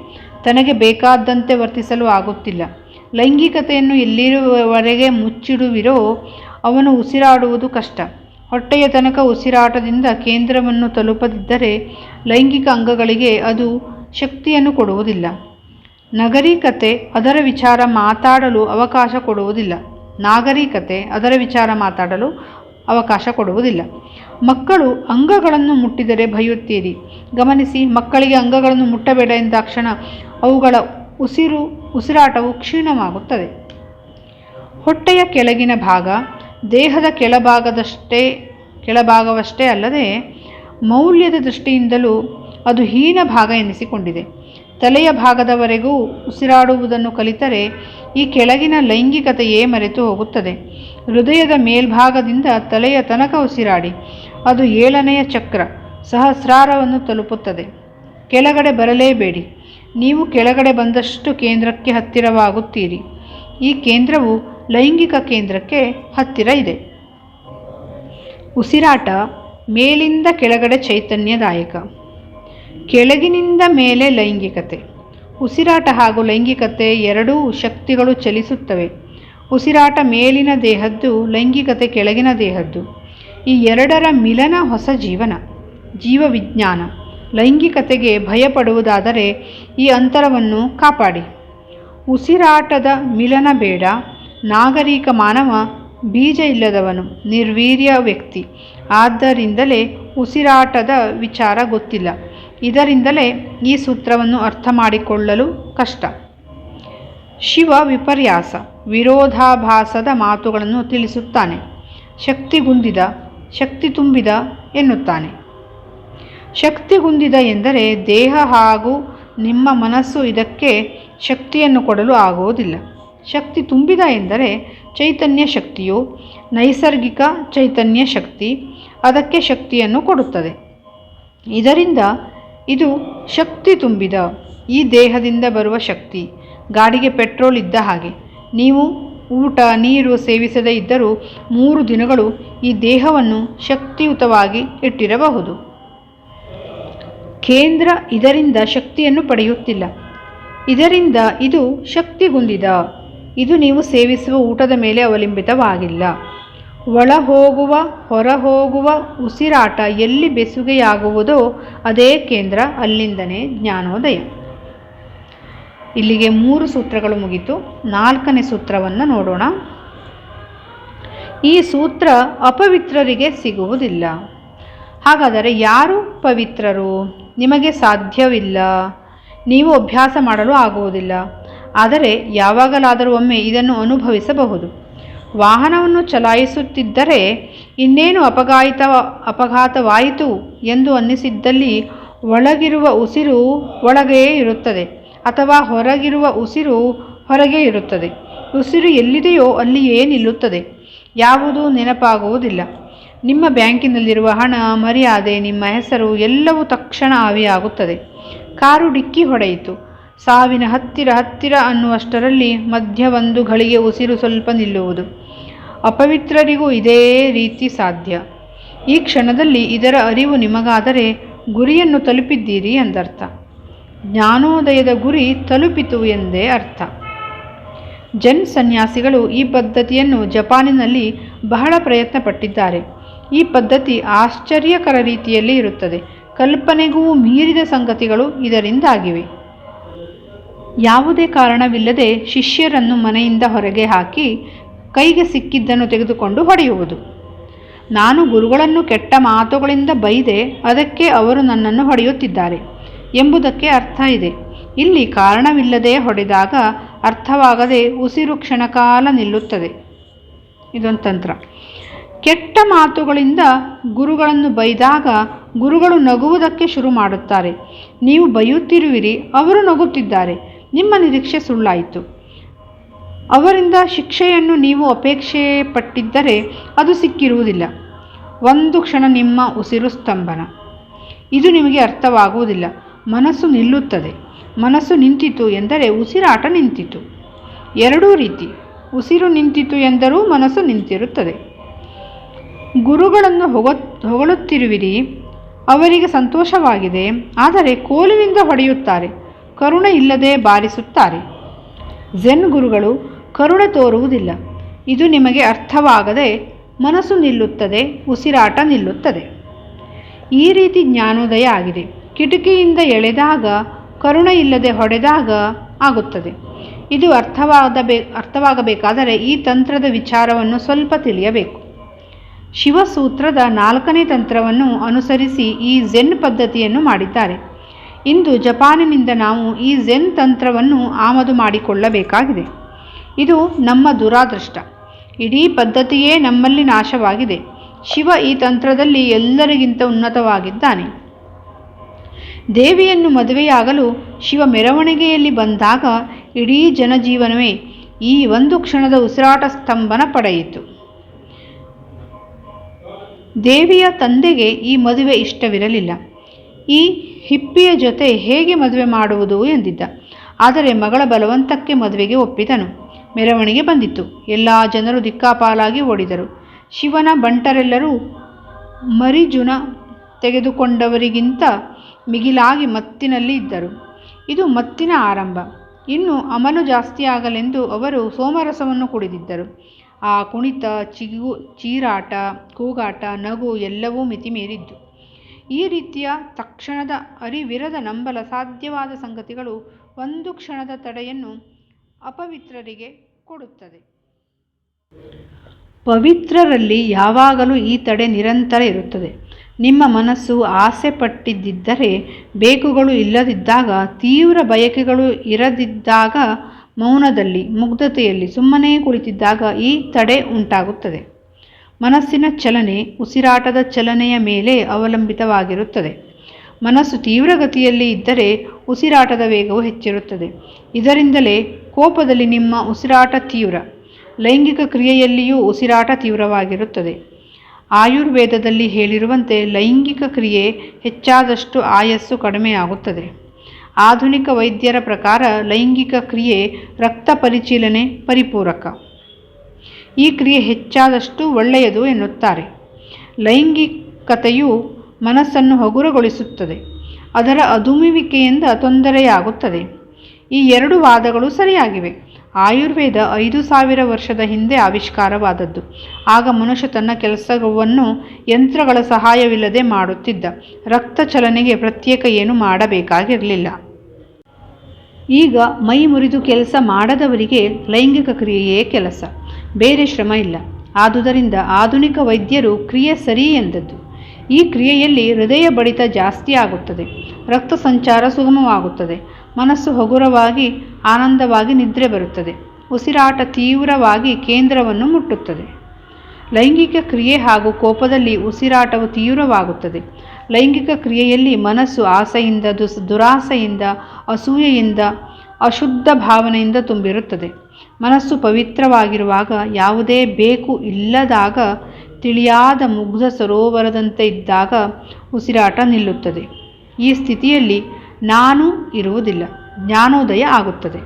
ತನಗೆ ಬೇಕಾದಂತೆ ವರ್ತಿಸಲು ಆಗುತ್ತಿಲ್ಲ. ಲೈಂಗಿಕತೆಯನ್ನು ಎಲ್ಲಿರುವವರೆಗೆ ಮುಚ್ಚಿಡುವಿರೋ ಅವನು ಉಸಿರಾಡುವುದು ಕಷ್ಟ. ಹೊಟ್ಟೆಯ ತನಕ ಉಸಿರಾಟದಿಂದ ಕೇಂದ್ರವನ್ನು ತಲುಪದಿದ್ದರೆ ಲೈಂಗಿಕ ಅಂಗಗಳಿಗೆ ಅದು ಶಕ್ತಿಯನ್ನು ಕೊಡುವುದಿಲ್ಲ. ನಗರೀಕತೆ ಅದರ ವಿಚಾರ ಮಾತಾಡಲು ಅವಕಾಶ ಕೊಡುವುದಿಲ್ಲ. ನಾಗರಿಕತೆ ಅದರ ವಿಚಾರ ಮಾತಾಡಲು ಅವಕಾಶ ಕೊಡುವುದಿಲ್ಲ. ಮಕ್ಕಳು ಅಂಗಗಳನ್ನು ಮುಟ್ಟಿದರೆ ಭಯುತ್ತೀರಿ. ಗಮನಿಸಿ, ಮಕ್ಕಳಿಗೆ ಅಂಗಗಳನ್ನು ಮುಟ್ಟಬೇಡ ಎಂದಾಕ್ಷಣ ಅವುಗಳ ಉಸಿರಾಟವು ಕ್ಷೀಣವಾಗುತ್ತದೆ. ಹೊಟ್ಟೆಯ ಕೆಳಗಿನ ಭಾಗ ದೇಹದ ಕೆಳಭಾಗವಷ್ಟೇ ಅಲ್ಲದೆ ಮೌಲ್ಯದ ದೃಷ್ಟಿಯಿಂದಲೂ ಅದು ಹೀನ ಭಾಗ ಎನಿಸಿಕೊಂಡಿದೆ. ತಲೆಯ ಭಾಗದವರೆಗೂ ಉಸಿರಾಡುವುದನ್ನು ಕಲಿತರೆ ಈ ಕೆಳಗಿನ ಲೈಂಗಿಕತೆಯೇ ಮರೆತು ಹೋಗುತ್ತದೆ. ಹೃದಯದ ಮೇಲ್ಭಾಗದಿಂದ ತಲೆಯ ತನಕ ಉಸಿರಾಡಿ. ಅದು 7ನೆಯ ಚಕ್ರ ಸಹಸ್ರಾರವನ್ನು ತಲುಪುತ್ತದೆ. ಕೆಳಗಡೆ ಬರಲೇಬೇಡಿ. ನೀವು ಕೆಳಗಡೆ ಬಂದಷ್ಟು ಕೇಂದ್ರಕ್ಕೆ ಹತ್ತಿರವಾಗುತ್ತೀರಿ. ಈ ಕೇಂದ್ರವು ಲೈಂಗಿಕ ಕೇಂದ್ರಕ್ಕೆ ಹತ್ತಿರ ಇದೆ. ಉಸಿರಾಟ ಮೇಲಿಂದ ಕೆಳಗಡೆ ಚೈತನ್ಯದಾಯಕ, ಕೆಳಗಿನಿಂದ ಮೇಲೆ ಲೈಂಗಿಕತೆ. ಉಸಿರಾಟ ಹಾಗೂ ಲೈಂಗಿಕತೆ ಎರಡೂ ಶಕ್ತಿಗಳು ಚಲಿಸುತ್ತವೆ. ಉಸಿರಾಟ ಮೇಲಿನ ದೇಹದ್ದು, ಲೈಂಗಿಕತೆ ಕೆಳಗಿನ ದೇಹದ್ದು. ಈ ಎರಡರ ಮಿಲನ ಹೊಸ ಜೀವನ, ಜೀವವಿಜ್ಞಾನ. ಲೈಂಗಿಕತೆಗೆ ಭಯಪಡುವುದಾದರೆ ಈ ಅಂತರವನ್ನು ಕಾಪಾಡಿ. ಉಸಿರಾಟದ ಮಿಲನ ಬೇಡ. ನಾಗರಿಕ ಮಾನವ ಬೀಜ ಇಲ್ಲದವನು, ನಿರ್ವೀರ್ಯ ವ್ಯಕ್ತಿ. ಆದ್ದರಿಂದಲೇ ಉಸಿರಾಟದ ವಿಚಾರ ಗೊತ್ತಿಲ್ಲ. ಇದರಿಂದಲೇ ಈ ಸೂತ್ರವನ್ನು ಅರ್ಥ ಮಾಡಿಕೊಳ್ಳಲು ಕಷ್ಟ. ಶಿವ ವಿಪರ್ಯಾಸ, ವಿರೋಧಾಭಾಸದ ಮಾತುಗಳನ್ನು ತಿಳಿಸುತ್ತಾನೆ. ಶಕ್ತಿಗುಂದಿದ, ಶಕ್ತಿ ತುಂಬಿದ ಎನ್ನುತ್ತಾನೆ. ಶಕ್ತಿಗುಂದಿದ ಎಂದರೆ ದೇಹ ಹಾಗೂ ನಿಮ್ಮ ಮನಸ್ಸು ಇದಕ್ಕೆ ಶಕ್ತಿಯನ್ನು ಕೊಡಲು ಆಗುವುದಿಲ್ಲ. ಶಕ್ತಿ ತುಂಬಿದ ಎಂದರೆ ಚೈತನ್ಯ ಶಕ್ತಿಯು, ನೈಸರ್ಗಿಕ ಚೈತನ್ಯ ಶಕ್ತಿ ಅದಕ್ಕೆ ಶಕ್ತಿಯನ್ನು ಕೊಡುತ್ತದೆ. ಇದರಿಂದ ಇದು ಶಕ್ತಿ ತುಂಬಿದ. ಈ ದೇಹದಿಂದ ಬರುವ ಶಕ್ತಿ ಗಾಡಿಗೆ ಪೆಟ್ರೋಲ್ ಇದ್ದ ಹಾಗೆ. ನೀವು ಊಟ ನೀರು ಸೇವಿಸದೇ ಇದ್ದರೂ 3 ದಿನಗಳು ಈ ದೇಹವನ್ನು ಶಕ್ತಿಯುತವಾಗಿ ಇಟ್ಟಿರಬಹುದು. ಕೇಂದ್ರ ಇದರಿಂದ ಶಕ್ತಿಯನ್ನು ಪಡೆಯುತ್ತಿಲ್ಲ. ಇದರಿಂದ ಇದು ಶಕ್ತಿಗುಂದಿದ. ಇದು ನೀವು ಸೇವಿಸುವ ಊಟದ ಮೇಲೆ ಅವಲಂಬಿತವಾಗಿಲ್ಲ. ಒಳ ಹೋಗುವ ಹೊರ ಹೋಗುವ ಉಸಿರಾಟ ಎಲ್ಲಿ ಬೆಸುಗೆಯಾಗುವುದೋ ಅದೇ ಕೇಂದ್ರ, ಅಲ್ಲಿಂದನೇ ಜ್ಞಾನೋದಯ. ಇಲ್ಲಿಗೆ 3 ಸೂತ್ರಗಳು ಮುಗಿತು. 4ನೇ ಸೂತ್ರವನ್ನು ನೋಡೋಣ. ಈ ಸೂತ್ರ ಅಪವಿತ್ರರಿಗೆ ಸಿಗುವುದಿಲ್ಲ. ಹಾಗಾದರೆ ಯಾರು ಪವಿತ್ರರು? ನಿಮಗೆ ಸಾಧ್ಯವಿಲ್ಲ, ನೀವು ಅಭ್ಯಾಸ ಮಾಡಲು ಆಗುವುದಿಲ್ಲ. ಆದರೆ ಯಾವಾಗಲಾದರೂ ಒಮ್ಮೆ ಇದನ್ನು ಅನುಭವಿಸಬಹುದು. ವಾಹನವನ್ನು ಚಲಾಯಿಸುತ್ತಿದ್ದರೆ ಇನ್ನೇನು ಅಪಘಾತವಾಯಿತು ಎಂದು ಅನ್ನಿಸಿದ್ದಲ್ಲಿ ಒಳಗಿರುವ ಉಸಿರು ಒಳಗೆಯೇ ಇರುತ್ತದೆ, ಅಥವಾ ಹೊರಗಿರುವ ಉಸಿರು ಹೊರಗೆ ಇರುತ್ತದೆ. ಉಸಿರು ಎಲ್ಲಿದೆಯೋ ಅಲ್ಲಿಯೇ ನಿಲ್ಲುತ್ತದೆ. ಯಾವುದೂ ನೆನಪಾಗುವುದಿಲ್ಲ. ನಿಮ್ಮ ಬ್ಯಾಂಕಿನಲ್ಲಿರುವ ಹಣ, ಮರ್ಯಾದೆ, ನಿಮ್ಮ ಹೆಸರು ಎಲ್ಲವೂ ತಕ್ಷಣ ಆವಿಯಾಗುತ್ತದೆ. ಕಾರು ಡಿಕ್ಕಿ ಹೊಡೆಯಿತು. ಸಾವಿನ ಹತ್ತಿರ ಅನ್ನುವಷ್ಟರಲ್ಲಿ ಮಧ್ಯ ಒಂದು ಘಳಿಗೆ ಉಸಿರು ಸ್ವಲ್ಪ ನಿಲ್ಲುವುದು. ಅಪವಿತ್ರರಿಗೂ ಇದೇ ರೀತಿ ಸಾಧ್ಯ. ಈ ಕ್ಷಣದಲ್ಲಿ ಇದರ ಅರಿವು ನಿಮಗಾದರೆ ಗುರಿಯನ್ನು ತಲುಪಿದ್ದೀರಿ ಎಂದರ್ಥ. ಜ್ಞಾನೋದಯದ ಗುರಿ ತಲುಪಿತು ಎಂದೇ ಅರ್ಥ. ಜೆನ್ ಸನ್ಯಾಸಿಗಳು ಈ ಪದ್ಧತಿಯನ್ನು ಜಪಾನಿನಲ್ಲಿ ಬಹಳ ಪ್ರಯತ್ನ ಪಟ್ಟಿದ್ದಾರೆ. ಈ ಪದ್ಧತಿ ಆಶ್ಚರ್ಯಕರ ರೀತಿಯಲ್ಲಿ ಇರುತ್ತದೆ. ಕಲ್ಪನೆಗೂ ಮೀರಿದ ಸಂಗತಿಗಳು ಇದರಿಂದಾಗಿವೆ. ಯಾವುದೇ ಕಾರಣವಿಲ್ಲದೆ ಶಿಷ್ಯರನ್ನು ಮನೆಯಿಂದ ಹೊರಗೆ ಹಾಕಿ ಕೈಗೆ ಸಿಕ್ಕಿದ್ದನ್ನು ತೆಗೆದುಕೊಂಡು ಹೊಡೆಯುವುದು. ನಾನು ಗುರುಗಳನ್ನು ಕೆಟ್ಟ ಮಾತುಗಳಿಂದ ಬೈದೆ, ಅದಕ್ಕೆ ಅವರು ನನ್ನನ್ನು ಹೊಡೆಯುತ್ತಿದ್ದಾರೆ ಎಂಬುದಕ್ಕೆ ಅರ್ಥ ಇದೆ. ಇಲ್ಲಿ ಕಾರಣವಿಲ್ಲದೆ ಹೊಡೆದಾಗ ಅರ್ಥವಾಗದೆ ಉಸಿರು ಕ್ಷಣಕಾಲ ನಿಲ್ಲುತ್ತದೆ. ಇದೊಂದು ತಂತ್ರ. ಕೆಟ್ಟ ಮಾತುಗಳಿಂದ ಗುರುಗಳನ್ನು ಬೈದಾಗ ಗುರುಗಳು ನಗುವುದಕ್ಕೆ ಶುರು ಮಾಡುತ್ತಾರೆ. ನೀವು ಬೈಯುತ್ತಿರುವಿರಿ, ಅವರು ನಗುತ್ತಿದ್ದಾರೆ. ನಿಮ್ಮ ನಿರೀಕ್ಷೆ ಸುಳ್ಳಾಯಿತು. ಅವರಿಂದ ಶಿಕ್ಷೆಯನ್ನು ನೀವು ಅಪೇಕ್ಷೆ ಪಟ್ಟಿದ್ದರೆ ಅದು ಸಿಕ್ಕಿರುವುದಿಲ್ಲ. ಒಂದು ಕ್ಷಣ ನಿಮ್ಮ ಉಸಿರು ಸ್ತಂಭನ. ಇದು ನಿಮಗೆ ಅರ್ಥವಾಗುವುದಿಲ್ಲ. ಮನಸ್ಸು ನಿಲ್ಲುತ್ತದೆ. ಮನಸ್ಸು ನಿಂತಿತು ಎಂದರೆ ಉಸಿರಾಟ ನಿಂತಿತು. ಎರಡೂ ರೀತಿ. ಉಸಿರು ನಿಂತಿತು ಎಂದರೂ ಮನಸ್ಸು ನಿಂತಿರುತ್ತದೆ. ಗುರುಗಳನ್ನು ಹೊಗಳುತ್ತಿರುವಿರಿ, ಅವರಿಗೆ ಸಂತೋಷವಾಗಿದೆ. ಆದರೆ ಕೋಲಿನಿಂದ ಹೊಡೆಯುತ್ತಾರೆ, ಕರುಣೆ ಇಲ್ಲದೆ ಬಾರಿಸುತ್ತಾರೆ. ಝೆನ್ ಗುರುಗಳು ಕರುಣೆ ತೋರುವುದಿಲ್ಲ. ಇದು ನಿಮಗೆ ಅರ್ಥವಾಗದೆ ಮನಸ್ಸು ನಿಲ್ಲುತ್ತದೆ, ಉಸಿರಾಟ ನಿಲ್ಲುತ್ತದೆ. ಈ ರೀತಿ ಜ್ಞಾನೋದಯ ಆಗಿದೆ. ಕಿಟಕಿಯಿಂದ ಕರುಣೆ ಇಲ್ಲದೆ ಹೊಡೆದಾಗ ಆಗುತ್ತದೆ. ಇದು ಅರ್ಥವಾಗಬೇಕಾದರೆ ಈ ತಂತ್ರದ ವಿಚಾರವನ್ನು ಸ್ವಲ್ಪ ತಿಳಿಯಬೇಕು. ಶಿವಸೂತ್ರದ 4ನೇ ತಂತ್ರವನ್ನು ಅನುಸರಿಸಿ ಈ ಝೆನ್ ಪದ್ಧತಿಯನ್ನು ಮಾಡಿದ್ದಾರೆ. ಇಂದು ಜಪಾನಿನಿಂದ ನಾವು ಈ ಝೆನ್ ತಂತ್ರವನ್ನು ಆಮದು ಮಾಡಿಕೊಳ್ಳಬೇಕಾಗಿದೆ. ಇದು ನಮ್ಮ ದುರಾದೃಷ್ಟ. ಇಡೀ ಪದ್ಧತಿಯೇ ನಮ್ಮಲ್ಲಿ ನಾಶವಾಗಿದೆ. ಶಿವ ಈ ತಂತ್ರದಲ್ಲಿ ಎಲ್ಲರಿಗಿಂತ ಉನ್ನತವಾಗಿದ್ದಾನೆ. ದೇವಿಯನ್ನು ಮದುವೆಯಾಗಲು ಶಿವ ಮೆರವಣಿಗೆಯಲ್ಲಿ ಬಂದಾಗ ಇಡೀ ಜನಜೀವನವೇ ಈ ಒಂದು ಕ್ಷಣದ ಉಸಿರಾಟ ಸ್ತಂಭನ ಪಡೆಯಿತು. ದೇವಿಯ ತಂದೆಗೆ ಈ ಮದುವೆ ಇಷ್ಟವಿರಲಿಲ್ಲ. ಈ ಹಿಪ್ಪಿಯ ಜೊತೆ ಹೇಗೆ ಮದುವೆ ಮಾಡುವುದು ಎಂದಿದ್ದ. ಆದರೆ ಮಗಳ ಬಲವಂತಕ್ಕೆ ಮದುವೆಗೆ ಒಪ್ಪಿದನು. ಮೆರವಣಿಗೆ ಬಂದಿತು. ಎಲ್ಲ ಜನರು ದಿಕ್ಕಾಪಾಲಾಗಿ ಓಡಿದರು. ಶಿವನ ಬಂಟರೆಲ್ಲರೂ ಮರಿಜುನ ತೆಗೆದುಕೊಂಡವರಿಗಿಂತ ಮಿಗಿಲಾಗಿ ಮತ್ತಿನಲ್ಲಿ ಇದ್ದರು. ಇದು ಮತ್ತಿನ ಆರಂಭ. ಇನ್ನು ಅಮಲು ಜಾಸ್ತಿಯಾಗಲೆಂದು ಅವರು ಸೋಮರಸವನ್ನು ಕುಡಿದಿದ್ದರು. ಆ ಕುಣಿತ, ಚೀರಾಟ, ಕೂಗಾಟ, ನಗು ಎಲ್ಲವೂ ಮಿತಿಮೀರಿದ್ದು. ಈ ರೀತಿಯ ತಕ್ಷಣದ ಅರಿವಿರದ ನಂಬಲ ಸಾಧ್ಯವಾದ ಸಂಗತಿಗಳು ಒಂದು ಕ್ಷಣದ ತಡೆಯನ್ನು ಅಪವಿತ್ರರಿಗೆ ಕೊಡುತ್ತದೆ. ಪವಿತ್ರರಲ್ಲಿ ಯಾವಾಗಲೂ ಈ ತಡೆ ನಿರಂತರ ಇರುತ್ತದೆ. ನಿಮ್ಮ ಮನಸ್ಸು ಆಸೆ ಪಟ್ಟಿದ್ದರೆ, ಬೇಕುಗಳು ಇಲ್ಲದಿದ್ದಾಗ, ತೀವ್ರ ಬಯಕೆಗಳು ಇರದಿದ್ದಾಗ, ಮೌನದಲ್ಲಿ, ಮುಗ್ಧತೆಯಲ್ಲಿ ಸುಮ್ಮನೆ ಕುಳಿತಿದ್ದಾಗ ಈ ತಡೆ ಉಂಟಾಗುತ್ತದೆ. ಮನಸ್ಸಿನ ಚಲನೆ ಉಸಿರಾಟದ ಚಲನೆಯ ಮೇಲೆ ಅವಲಂಬಿತವಾಗಿರುತ್ತದೆ. ಮನಸ್ಸು ತೀವ್ರಗತಿಯಲ್ಲಿ ಇದ್ದರೆ ಉಸಿರಾಟದ ವೇಗವು ಹೆಚ್ಚಿರುತ್ತದೆ. ಇದರಿಂದಲೇ ಕೋಪದಲ್ಲಿ ನಿಮ್ಮ ಉಸಿರಾಟ ತೀವ್ರ, ಲೈಂಗಿಕ ಕ್ರಿಯೆಯಲ್ಲಿಯೂ ಉಸಿರಾಟ ತೀವ್ರವಾಗಿರುತ್ತದೆ. ಆಯುರ್ವೇದದಲ್ಲಿ ಹೇಳಿರುವಂತೆ ಲೈಂಗಿಕ ಕ್ರಿಯೆ ಹೆಚ್ಚಾದಷ್ಟು ಆಯಸ್ಸು ಕಡಿಮೆಯಾಗುತ್ತದೆ. ಆಧುನಿಕ ವೈದ್ಯರ ಪ್ರಕಾರ ಲೈಂಗಿಕ ಕ್ರಿಯೆ ರಕ್ತ ಪರಿಚೀಲನೆ ಪರಿಪೂರಕ. ಈ ಕ್ರಿಯೆ ಹೆಚ್ಚಾದಷ್ಟು ಒಳ್ಳೆಯದು ಎನ್ನುತ್ತಾರೆ. ಲೈಂಗಿಕತೆಯು ಮನಸ್ಸನ್ನು ಹಗುರಗೊಳಿಸುತ್ತದೆ. ಅದರ ಅದುಮುವಿಕೆಯಿಂದ ತೊಂದರೆಯಾಗುತ್ತದೆ. ಈ ಎರಡು ವಾದಗಳು ಸರಿಯಾಗಿವೆ. ಆಯುರ್ವೇದ 5000 ವರ್ಷದ ಹಿಂದೆ ಆವಿಷ್ಕಾರವಾದದ್ದು. ಆಗ ಮನುಷ್ಯ ತನ್ನ ಕೆಲಸವನ್ನು ಯಂತ್ರಗಳ ಸಹಾಯವಿಲ್ಲದೆ ಮಾಡುತ್ತಿದ್ದ. ರಕ್ತ ಚಲನೆಗೆ ಪ್ರತ್ಯೇಕ ಏನು ಮಾಡಬೇಕಾಗಿರಲಿಲ್ಲ. ಈಗ ಮೈ ಮುರಿದು ಕೆಲಸ ಮಾಡದವರಿಗೆ ಲೈಂಗಿಕ ಕ್ರಿಯೆಯೇ ಕೆಲಸ, ಬೇರೆ ಶ್ರಮ ಇಲ್ಲ. ಆದುದರಿಂದ ಆಧುನಿಕ ವೈದ್ಯರು ಕ್ರಿಯೆ ಸರಿ ಎಂದದ್ದು. ಈ ಕ್ರಿಯೆಯಲ್ಲಿ ಹೃದಯ ಬಡಿತ ಜಾಸ್ತಿ ಆಗುತ್ತದೆ, ರಕ್ತ ಸಂಚಾರ ಸುಗಮವಾಗುತ್ತದೆ, ಮನಸ್ಸು ಹಗುರವಾಗಿ ಆನಂದವಾಗಿ ನಿದ್ರೆ ಬರುತ್ತದೆ, ಉಸಿರಾಟ ತೀವ್ರವಾಗಿ ಕೇಂದ್ರವನ್ನು ಮುಟ್ಟುತ್ತದೆ. ಲೈಂಗಿಕ ಕ್ರಿಯೆ ಹಾಗೂ ಕೋಪದಲ್ಲಿ ಉಸಿರಾಟವು ತೀವ್ರವಾಗುತ್ತದೆ. ಲೈಂಗಿಕ ಕ್ರಿಯೆಯಲ್ಲಿ ಮನಸ್ಸು ಆಸೆಯಿಂದ, ದುರಾಸೆಯಿಂದ, ಅಸೂಯೆಯಿಂದ, ಅಶುದ್ಧ ಭಾವನೆಯಿಂದ ತುಂಬಿರುತ್ತದೆ. ಮನಸ್ಸು ಪವಿತ್ರವಾಗಿರುವಾಗ, ಯಾವುದೇ ಬೇಕು ಇಲ್ಲದಾಗ ತಿಳಿಯಾದ ಮುಗ್ಧ ಸರೋವರದಂತೆ ಇದ್ದಾಗ ಉಸಿರಾಟ ನಿಲ್ಲುತ್ತದೆ. ಈ ಸ್ಥಿತಿಯಲ್ಲಿ ನಾನು ಇರುವುದಿಲ್ಲ, ಜ್ಞಾನೋದಯ ಆಗುತ್ತದೆ.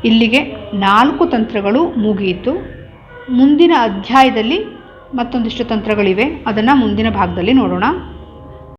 ಇಲ್ಲಿಗೆ 4 ತಂತ್ರಗಳು ಮುಗಿಯಿತು. ಮುಂದಿನ ಅಧ್ಯಾಯದಲ್ಲಿ ಮತ್ತೊಂದಿಷ್ಟು ತಂತ್ರಗಳಿವೆ, ಅದನ್ನು ಮುಂದಿನ ಭಾಗದಲ್ಲಿ ನೋಡೋಣ.